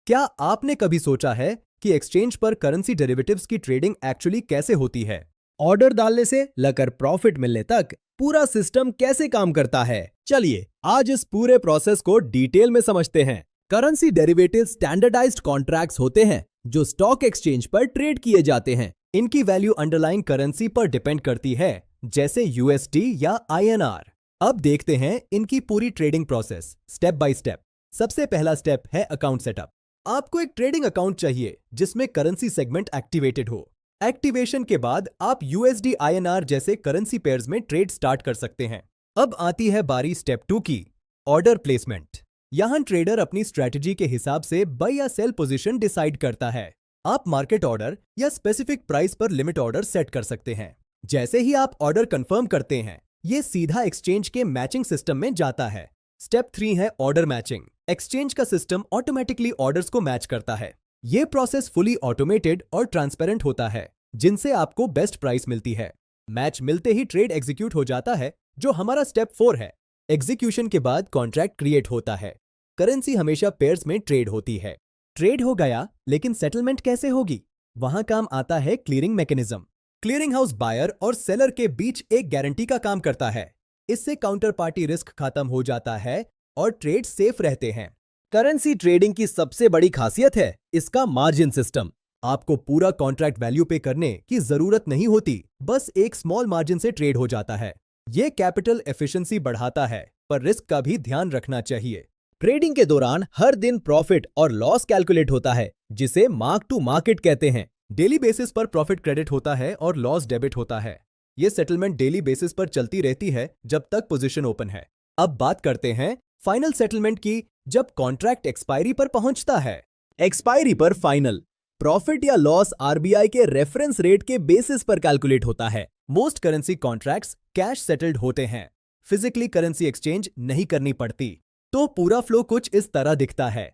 क्या आपने कभी सोचा है कि एक्सचेंज पर करेंसी डेरिवेटिव्स की ट्रेडिंग एक्चुअली कैसे होती है? ऑर्डर डालने से लेकर प्रॉफिट मिलने तक पूरा सिस्टम कैसे काम करता है, चलिए आज इस पूरे प्रोसेस को डिटेल में समझते हैं। करेंसी डेरिवेटिव स्टैंडर्डाइज्ड कॉन्ट्रैक्ट्स होते हैं जो स्टॉक एक्सचेंज पर ट्रेड किए जाते हैं। इनकी वैल्यू अंडरलाइंग करेंसी पर डिपेंड करती है, जैसे यूएसडी या आईएनआर। अब देखते हैं इनकी पूरी trading process step by step. सबसे पहला स्टेप है अकाउंट सेटअप। आपको एक ट्रेडिंग अकाउंट चाहिए जिसमें करेंसी सेगमेंट एक्टिवेटेड हो। एक्टिवेशन के बाद आप यूएसडी आईएनआर जैसे करेंसी पेयर्स में ट्रेड स्टार्ट कर सकते हैं। अब आती है बारी स्टेप 2 की, ऑर्डर प्लेसमेंट। यहां ट्रेडर अपनी स्ट्रेटजी के हिसाब से बाय या सेल पोजीशन डिसाइड करता है। आप मार्केट ऑर्डर या स्पेसिफिक प्राइस पर लिमिट ऑर्डर सेट कर सकते हैं। जैसे ही आप ऑर्डर कंफर्म करते हैं, ये सीधा एक्सचेंज के मैचिंग सिस्टम में जाता है। स्टेप 3 है ऑर्डर मैचिंग। एक्सचेंज का सिस्टम ऑटोमेटिकली ऑर्डर्स को मैच करता है। ये प्रोसेस फुली ऑटोमेटेड और ट्रांसपेरेंट होता है, जिनसे आपको बेस्ट प्राइस मिलती है। मैच मिलते ही ट्रेड एग्जीक्यूट हो जाता है, जो हमारा स्टेप 4 है। एग्जीक्यूशन के बाद कॉन्ट्रैक्ट क्रिएट होता है। करेंसी हमेशा पेयर्स में ट्रेड होती है। ट्रेड हो गया, लेकिन सेटलमेंट कैसे होगी? वहां काम आता है clearing mechanism. Clearing house buyer और सेलर के बीच एक गारंटी का काम करता है। इससे काउंटर पार्टी रिस्क खत्म हो जाता है और ट्रेड सेफ रहते हैं। करेंसी ट्रेडिंग की सबसे बड़ी खासियत है इसका मार्जिन सिस्टम। आपको पूरा कॉन्ट्रैक्ट वैल्यू पे करने की जरूरत नहीं होती, बस एक स्मॉल मार्जिन से ट्रेड हो जाता है। ये कैपिटल एफिशिएंसी बढ़ाता है, पर रिस्क का भी ध्यान रखना चाहिए। ट्रेडिंग के दौरान हर दिन प्रॉफिट और लॉस कैलकुलेट होता है, जिसे मार्क टू मार्केट कहते हैं। डेली बेसिस पर प्रॉफिट क्रेडिट होता है और लॉस डेबिट होता है। ये सेटलमेंट डेली बेसिस पर चलती रहती है जब तक पोजीशन ओपन है। अब बात करते हैं फाइनल सेटलमेंट की, जब कॉन्ट्रैक्ट एक्सपायरी पर पहुंचता है। एक्सपायरी पर फाइनल प्रॉफिट या लॉस आरबीआई के रेफरेंस रेट के बेसिस पर कैलकुलेट होता है। Most currency contracts cash settled होते हैं। फिजिकली करेंसी एक्सचेंज नहीं करनी पड़ती। तो पूरा फ्लो कुछ इस तरह दिखता है।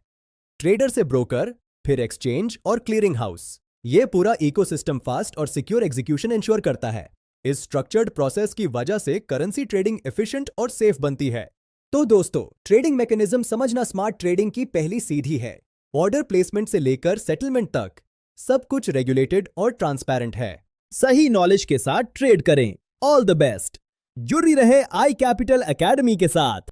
ट्रेडर से ब्रोकर, फिर एक्सचेंज और क्लियरिंग हाउस। ये पूरा इकोसिस्टम फास्ट और सिक्योर एग्जीक्यूशन इंश्योर करता है। इस स्ट्रक्चर्ड प्रोसेस की वजह से करेंसी ट्रेडिंग एफिशिएंट और सेफ बनती है। तो दोस्तों, ट्रेडिंग मैकेनिज्म समझना स्मार्ट ट्रेडिंग की पहली सीढ़ी है। ऑर्डर प्लेसमेंट से लेकर सेटलमेंट तक सब कुछ रेगुलेटेड और ट्रांसपेरेंट है। सही नॉलेज के साथ ट्रेड करें। All the best. जुड़ी रहे आई कैपिटल एकेडमी के साथ।